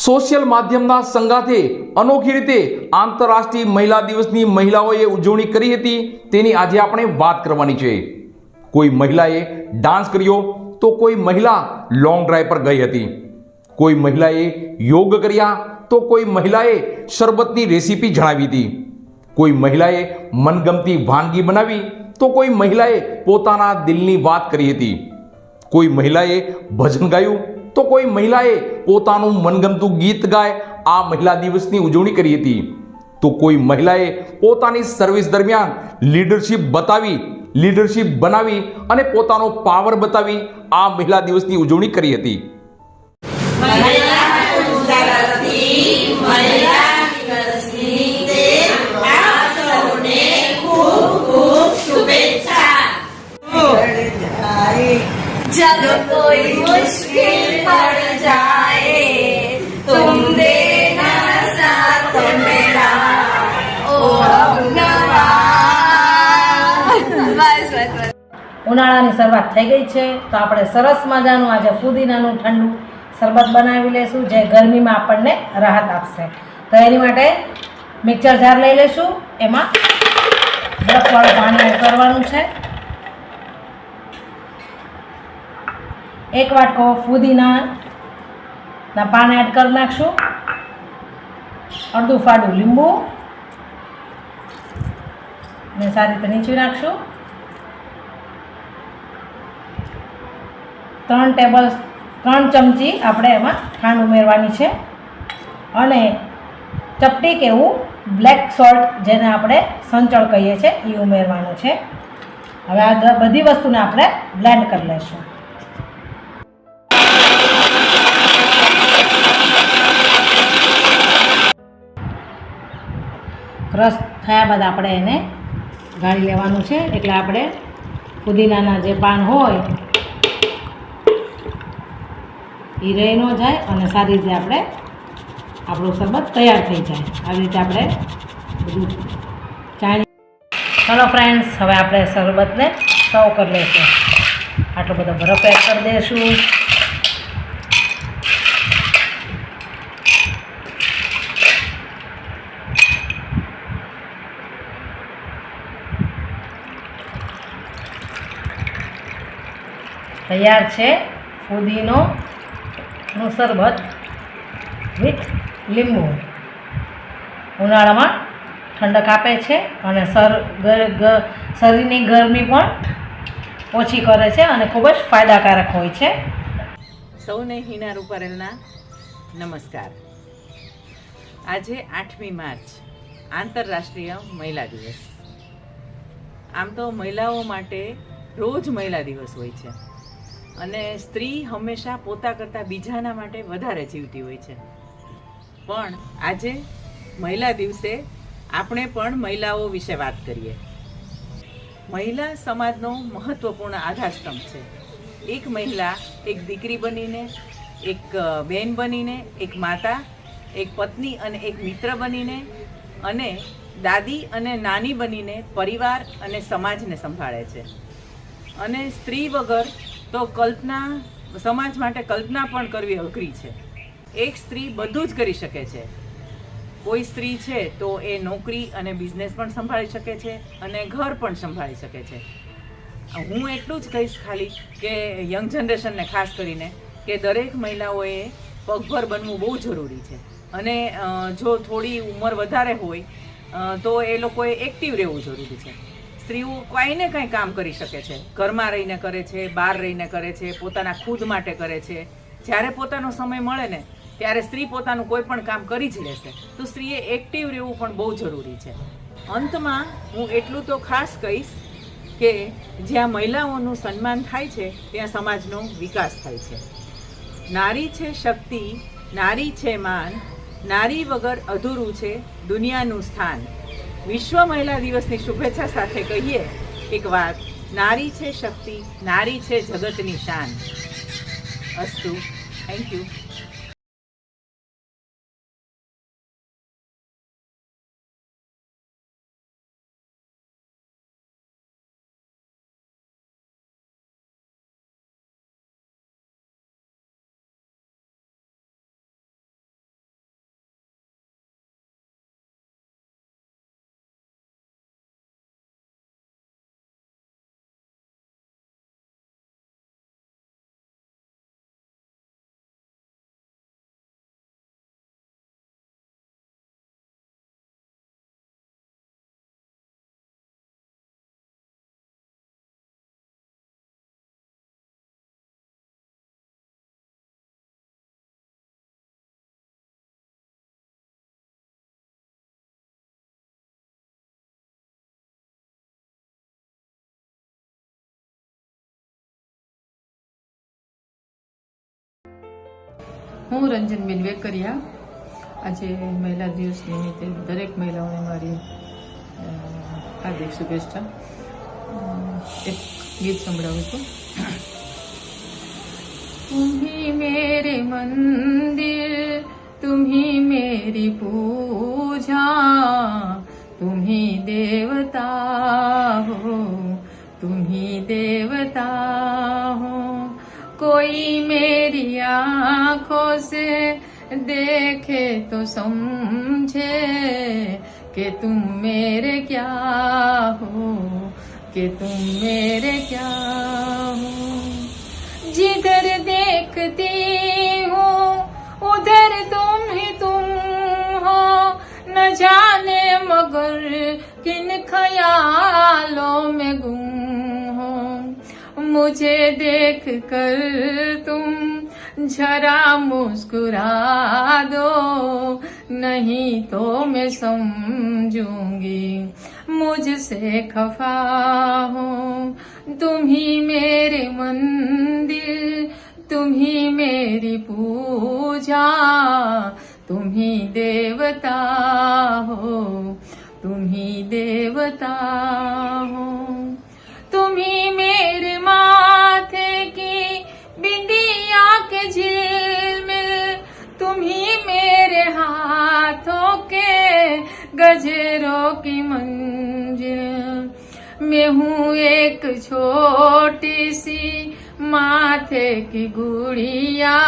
Social માધ્યમના સંગાથે અનોખી રીતે આંતરરાષ્ટ્રીય મહિલા દિવસની મહિલાઓએ ઉજવણી કરી હતી તેની આજે આપણે વાત કરવાની છે। કોઈ મહિલાએ ડાન્સ કર્યો તો કોઈ મહિલા લોંગ ડ્રાઈવ પર ગઈ હતી, કોઈ મહિલાએ યોગ કર્યા તો કોઈ મહિલાએ શરબતની રેસીપી જણાવી હતી, કોઈ મહિલાએ મનગમતી વાનગી બનાવી તો કોઈ મહિલાએ પોતાના દિલની વાત કરી હતી, કોઈ મહિલાએ ભજન ગાયું તો કોઈ મહિલાએ પોતાનું મનગમતું ગીત ગાય આ મહિલા દિવસની ઉજવણી કરી હતી, તો કોઈ મહિલાએ પોતાની સર્વિસ દરમિયાન લીડરશિપ બનાવી અને પોતાનો પાવર બતાવી આ મહિલા દિવસની ઉજવણી કરી હતી। जब कोई मुश्किल पड़ जाए तुम देना साथ मेरा ओ हमनवा। ઉનાળાની શરૂઆત થઈ ગઈ છે તો આપણે સરસ મજાનું આજે ફુદીનાનું ઠંડુ શરબત બનાવી લેશું જે ગરમીમાં આપણને રાહત આપશે। તો એની માટે મિક્સર જાર લઈ લેશું, એમાં બરફવાળું પાણી એડ કરવાનું છે, 1 વાટકો ફુદીનાના પાન એડ કરી નાખશું, અડધું ફાડું લીંબુ ને સારી રીતે નીચવી નાખશું, 3 ચમચી આપણે એમાં ખાંડ ઉમેરવાની છે અને ચપટી કે એવું બ્લેક સોલ્ટ જેને આપણે સંચળ કહીએ છીએ એ ઉમેરવાનું છે। હવે આ બધી વસ્તુને આપણે બ્લેન્ડ કરી લઈશું। ક્રશ થયા બાદ આપણે એને ગાળી લેવાનું છે, એટલે આપણે ફુદીનાના જે પાન હોય એ રહી ન જાય અને સારી રીતે આપણે આપણું શરબત તૈયાર થઈ જાય। આવી રીતે આપણે બધું ચાણી। ચલો ફ્રેન્ડ્સ, હવે આપણે શરબતને સર્વ કરી લઈશું। આટલો બધો બરફ એડ કરી દઈશું, તૈયાર છે ફુદીનોનું શરબત વિથ લીંબુ। ઉનાળામાં ઠંડક આપે છે અને શરીરની ગરમી પણ ઓછી કરે છે અને ખૂબ જ ફાયદાકારક હોય છે। સૌને હિના રૂપારેલના નમસ્કાર। આજે 8મી માર્ચ આંતરરાષ્ટ્રીય મહિલા દિવસ। આમ તો મહિલાઓ માટે રોજ મહિલા દિવસ હોય છે અને સ્ત્રી હંમેશા પોતા કરતાં બીજાના માટે વધારે જીવતી હોય છે, પણ આજે મહિલા દિવસે આપણે પણ મહિલાઓ વિશે વાત કરીએ। મહિલા સમાજનો મહત્વપૂર્ણ આધારસ્તંભ છે। એક મહિલા એક દીકરી બનીને, એક બહેન બનીને, એક માતા, એક પત્ની અને એક મિત્ર બનીને અને દાદી અને નાની બનીને પરિવાર અને સમાજને સંભાળે છે। અને સ્ત્રી વગર તો સમાજ માટે કલ્પના પણ કરવી અઘરી છે। એક સ્ત્રી બધું જ કરી શકે છે। કોઈ સ્ત્રી છે તો એ નોકરી અને બિઝનેસ પણ સંભાળી શકે છે અને ઘર પણ સંભાળી શકે છે। હું એટલું જ કહીશ ખાલી કે યંગ જનરેશનને ખાસ કરીને કે દરેક મહિલાઓએ પગભર બનવું બહુ જરૂરી છે અને જો થોડી ઉંમર વધારે હોય તો એ લોકોએ એક્ટિવ રહેવું જરૂરી છે। સ્ત્રીઓ કંઈ ને કંઈ કામ કરી શકે છે, ઘરમાં રહીને કરે છે, બહાર રહીને કરે છે, પોતાના ખુદ માટે કરે છે। જ્યારે પોતાનો સમય મળે ને ત્યારે સ્ત્રી પોતાનું કોઈ પણ કામ કરી જ લેશે, તો સ્ત્રીએ એક્ટિવ રહેવું પણ બહુ જરૂરી છે। અંતમાં હું એટલું તો ખાસ કહીશ કે જ્યાં મહિલાઓનું સન્માન થાય છે ત્યાં સમાજનો વિકાસ થાય છે। નારી છે શક્તિ, નારી છે માન, નારી વગર અધૂરું છે દુનિયાનું સ્થાન। વિશ્વ મહિલા દિવસની શુભેચ્છા સાથે કહીએ એક વાત, નારી છે શક્તિ, નારી છે જગતની શાન। અસ્તુ, થેન્ક યુ। હું રંજનબેન વેકરિયા આજે મહિલા દિવસ નિમિત્તે દરેક મહિલાઓને મારી હાર્દિક શુભેચ્છા. એક ગીત સંભળાવું છું. तुम्ही मेरे मंदिर, तुम्ही मेरी पूजा, तुम्ही देवता हो, तुम्ही देवता हो. कोई मेरी आँखों से देखे तो समझे कि तुम मेरे क्या हो, कि तुम मेरे क्या हो. जिधर देखती हूँ उधर तुम ही तुम हो, न जाने मगर किन ख्यालों में गुम हो. मुझे देख कर तुम जरा मुस्कुरा दो, नहीं तो मैं समझूंगी मुझसे खफा हो. तुम ही मेरे मंदिर, तुम ही मेरी पूजा, तुम ही देवता हो, तुम ही देवता हो. तुम ही मेरे माथे की बिंदिया के झिलमिल, तुम ही मेरे हाथों के गजरों की मंजिल. मैं हूँ एक छोटी सी माथे की गुड़िया,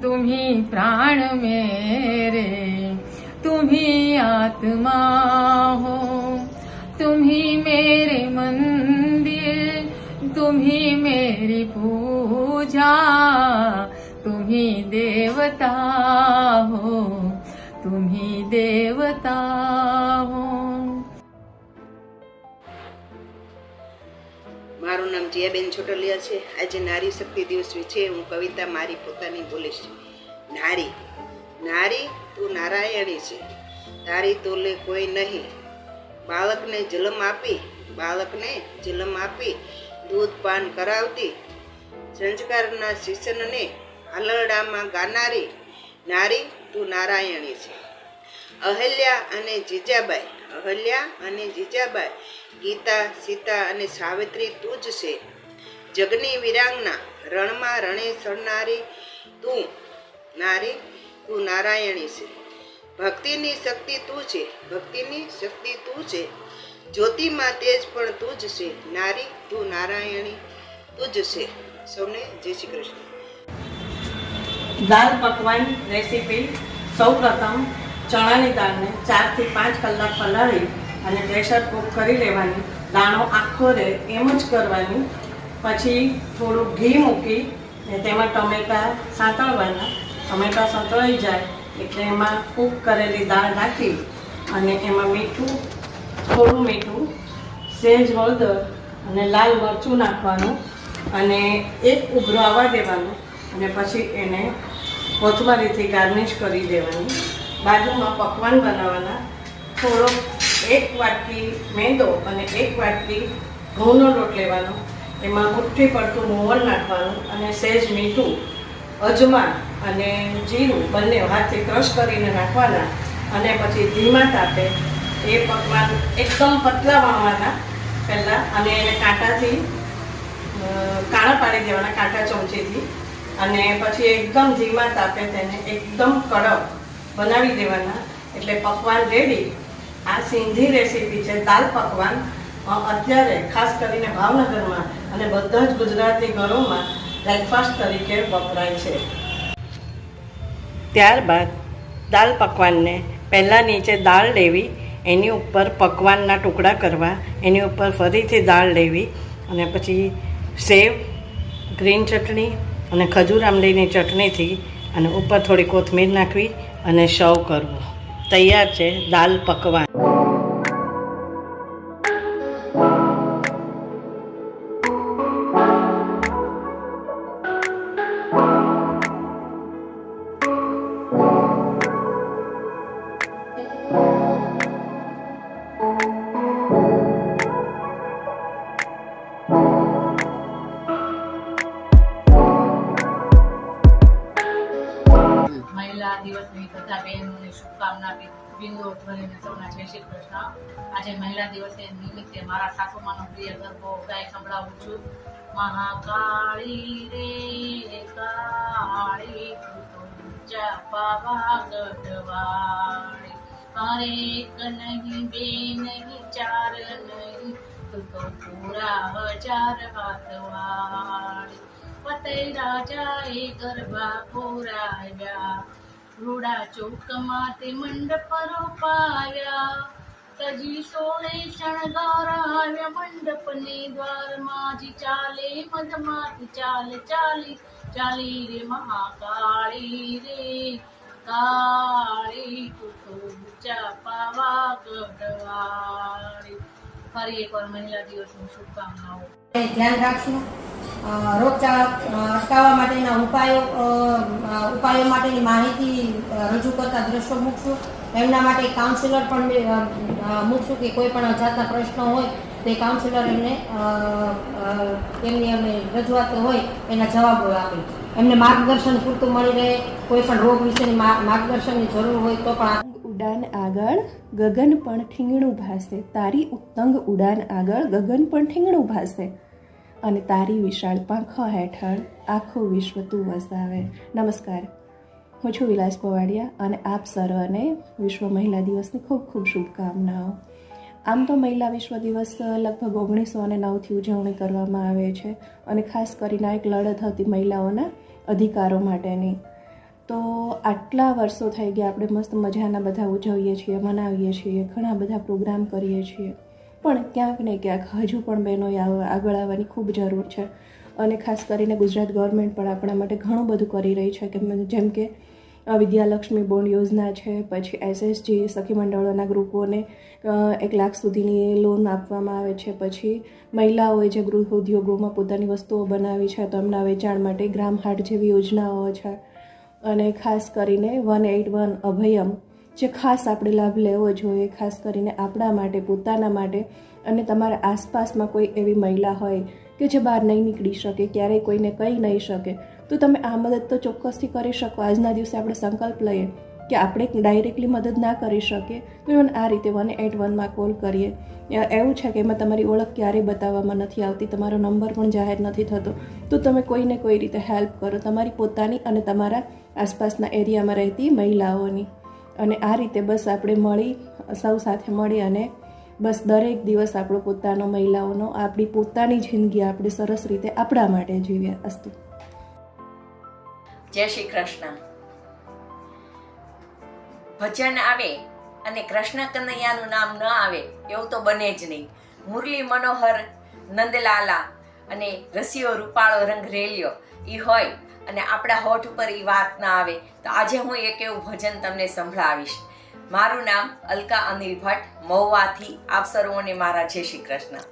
तुम ही प्राण मेरे, तुम ही आत्मा हो. तुम ही मेरे मंदिर, तुम ही मेरी पूजा, तुम ही देवता हो, तुम ही देवता हो. મારું નામ જીયાબેન છોટલિયા છે. આજે નારી શક્તિ દિવસ વિશે હું કવિતા મારી પોતાની બોલીશ. નારી નારી તું નારાયણી છે, તારી તોલે કોઈ નહીં. બાળકને જન્મ આપી દૂધ પાન કરાવતી, સંસ્કારના શિક્ષણને આલરડામાં ગાનારી નારી તું નારાયણી છે. અહલ્યા અને જીજાબાઈ, ગીતા, સીતા અને સાવિત્રી તું જ છે. જગની વિરાંગના, રણમાં રણે સળનારી તું નારી તું નારાયણી છે. ભક્તિની શક્તિ તું છે, જ્યોતિમાં તેજ પણ તું જ છે. નારી તું નારાયણી તું જ છે. સૌને જય શ્રી કૃષ્ણ. દાળ પકવાન રેસીપી. સૌપ્રથમ ચણાની દાળને 4 થી 5 કલાક પલાળી અને પ્રેશર કૂક કરી લેવાની. દાણો આખો રહે એમ જ કરવાની. પછી થોડું ઘી મૂકી ને તેમાં ટમેટાં સાંતળવાના. ટમેટાં સાંતળાઈ જાય એટલે એમાં કૂક કરેલી દાળ નાખી અને એમાં થોડું મીઠું, સેજ હળદર અને લાલ મરચું નાખવાનું અને એક ઉભરો આવવા દેવાનું અને પછી એને કોથમરીથી ગાર્નિશ કરી દેવાની. બાજુમાં પકવાન બનાવવાના. થોડો 1 વાટકી મેંદો અને 1 વાટકી ઘઉંનો લોટ લેવાનો. એમાં મુઠ્ઠી પડતું મોવણ નાખવાનું અને સહેજ મીઠું, અજમા અને જીરું બંને હાથથી ક્રશ કરીને નાખવાના અને પછી ધીમા તાપે એ પકવાન એકદમ પતલા વણવાના પહેલાં અને એને કાંટાથી કાણા પાડી દેવાના, કાંટા ચમચીથી. અને પછી એકદમ ધીમા તાપે તેને એકદમ કડક બનાવી દેવાના. એટલે પકવાન રેડી. આ સિંધી રેસીપી છે દાલ પકવાન. અત્યારે ખાસ કરીને ભાવનગરમાં અને બધા જ ગુજરાતી ઘરોમાં બ્રેકફાસ્ટ તરીકે વપરાય છે. ત્યારબાદ દાલ પકવાનને પહેલાં નીચે દાળ લેવી, એની ઉપર પકવાનના ટુકડા કરવા, એની ઉપર ફરીથી દાળ લેવી અને પછી સેવ, ગ્રીન ચટણી અને ખજૂર આમલીની ચટણીથી અને ઉપર થોડી કોથમીર નાખવી અને સર્વ કરવું. તૈયાર છે દાલ પકવાન. દિવસની બધા બહેનોને શુભકામના આપી બિંદુ ધ્વનિને સૌના જય શ્રી કૃષ્ણ. આજે મહિલા દિવસે નિમિત્તે મારા સાસુમાનો પ્રિય ગરબો ગાય સંભળાવું છું. મહાકાળી રે કાળી ચાપા ગઢવાળી, અરે એક નહીં બે નહીં ચાર નહીં તું તો પૂરા 1000 હાથવાળી. ફતેહ રાજાએ ગરબા પુરાવ્યા, રૂડા ચોકમાં તે મંડપ રોપાવ્યા, તજી સોળે શણગારાવ્યા મંડપને દ્વારમાં જી ચાલે મધમાતી ચાલે ચાલી ચાલી રે મહાકાળી રે કાળી તું તો ઊંચા પાવા ગઢવાળી. ફરી એકવાર મહિલા દિવસની શુભકામનાઓ. ધ્યાન રાખશું. રોગચાળા અટકાવવા માટેના ઉપાયો માટેની માહિતી રજૂ કરતા દ્રશ્યો મૂકશું. એમના માટે કાઉન્સિલર પણ મૂકશું કે કોઈ પણ જાતના પ્રશ્નો હોય તો એ કાઉન્સિલર એમને એમની રજૂઆતો હોય એના જવાબો આપે. એમને માર્ગદર્શન પૂરતું મળી રહે. કોઈ પણ રોગ વિશેની માર્ગદર્શનની જરૂર હોય તો પણ. ઉડાન આગળ ગગન પણ ઠીંગણું ભાસે, તારી ઉત્તંગ ઉડાન આગળ ગગન પણ ઠીંગણું ભાસે, અને તારી વિશાળ પાંખો હેઠળ આખું વિશ્વ તું વસાવે. નમસ્કાર, હું છું વિલાસ પવાડિયા અને આપ સર્વને વિશ્વ મહિલા દિવસની ખૂબ ખૂબ શુભકામનાઓ. આમ તો મહિલા વિશ્વ દિવસ લગભગ 1909થી ઉજવણી કરવામાં આવે છે અને ખાસ કરીને એક લડત હતી મહિલાઓના અધિકારો માટેની. તો આટલા વર્ષો થઈ ગયા, આપણે મસ્ત મજાના બધા ઉજવીએ છીએ, મનાવીએ છીએ, ઘણા બધા પ્રોગ્રામ કરીએ છીએ, પણ ક્યાંક ને ક્યાંક હજુ પણ બહેનોએ આગળ આવવાની ખૂબ જરૂર છે. અને ખાસ કરીને ગુજરાત ગવર્મેન્ટ પણ આપણા માટે ઘણું બધું કરી રહી છે, કે જેમ કે વિદ્યાલક્ષ્મી બોન્ડ યોજના છે, પછી SSG સખી મંડળોના ગ્રુપોને 1 લાખ સુધીની લોન આપવામાં આવે છે, પછી મહિલાઓએ જે ગૃહ ઉદ્યોગોમાં પોતાની વસ્તુઓ બનાવી છે તો એમના વેચાણ માટે ગ્રામ હાટ જેવી યોજનાઓ છે. અને ખાસ કરીને 181 અભયમ જે ખાસ આપણે લાભ લેવો જોઈએ, ખાસ કરીને આપણા માટે, પોતાના માટે. અને તમારા આસપાસમાં કોઈ એવી મહિલા હોય કે જે બહાર નહીં નીકળી શકે, ક્યારેય કોઈને કહી નહીં શકે, તો તમે આ મદદ તો ચોક્કસથી કરી શકો. આજના દિવસે આપણે સંકલ્પ લઈએ કે આપણે ડાયરેક્ટલી મદદ ના કરી શકીએ તો even આ રીતે 181માં કોલ કરીએ. એવું છે કે એમાં તમારી ઓળખ ક્યારેય બતાવવામાં નથી આવતી, તમારો નંબર પણ જાહેર નથી થતો, તો તમે કોઈને કોઈ રીતે હેલ્પ કરો, તમારી પોતાની અને તમારા આસપાસના એરિયામાં રહેતી મહિલાઓની. અને આ રીતે બસ આપણે સૌ સાથે મળી અને બસ દરેક દિવસ આપણો પોતાનો, મહિલાઓનો, આપણી પોતાની જિંદગી આપણે સરસ રીતે આપણા માટે જીવીએ. અસ્તુ. જય શ્રી કૃષ્ણ. ભજન આવે અને કૃષ્ણ કનૈયાનું નામ ન આવે એવું તો બને જ નહીં. મુરલી મનોહર નંદલાલા અને રસિયો રૂપાળો રંગ રેલિયો એ હોય અને આપણા હોઠ ઉપર એ વાત ના આવે, તો આજે હું એક એવું ભજન તમને સંભળાવીશ. મારું નામ અલકા અનિલ ભટ્ટ, મહુવાથી. આપ સર્વોને મારા જય શ્રી કૃષ્ણ.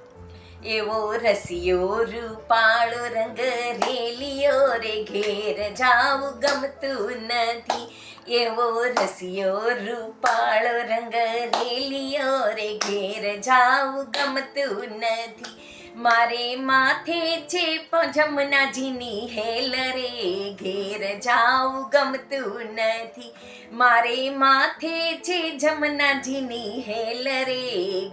એવો રસિયો રૂપાળો રંગ રેલિયો રે ઘેર જાવું ગમતું નથી, એવો રસિયો રૂપાળો રંગ રેલિયો રે ઘેર જાવું ગમતું નથી. મારે માથે છે જમનાજીની હેલ રે ઘેર જાવું ગમતું નથી, મારે માથે છે જમનાજીની હેલ રે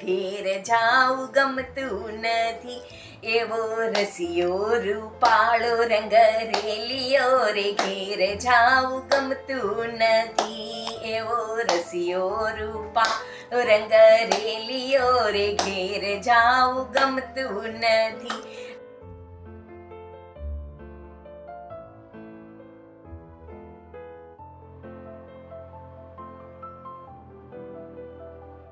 ઘેર જાવું ગમતું નથી. એવો રસિયો રૂપાળો રંગ રેલિયો રે ઘેર જાવું ગમતું નથી, એવો રસિયો રૂપાળો રંગ રેલિયો રે ઘેર જાવું ગમતું નથી.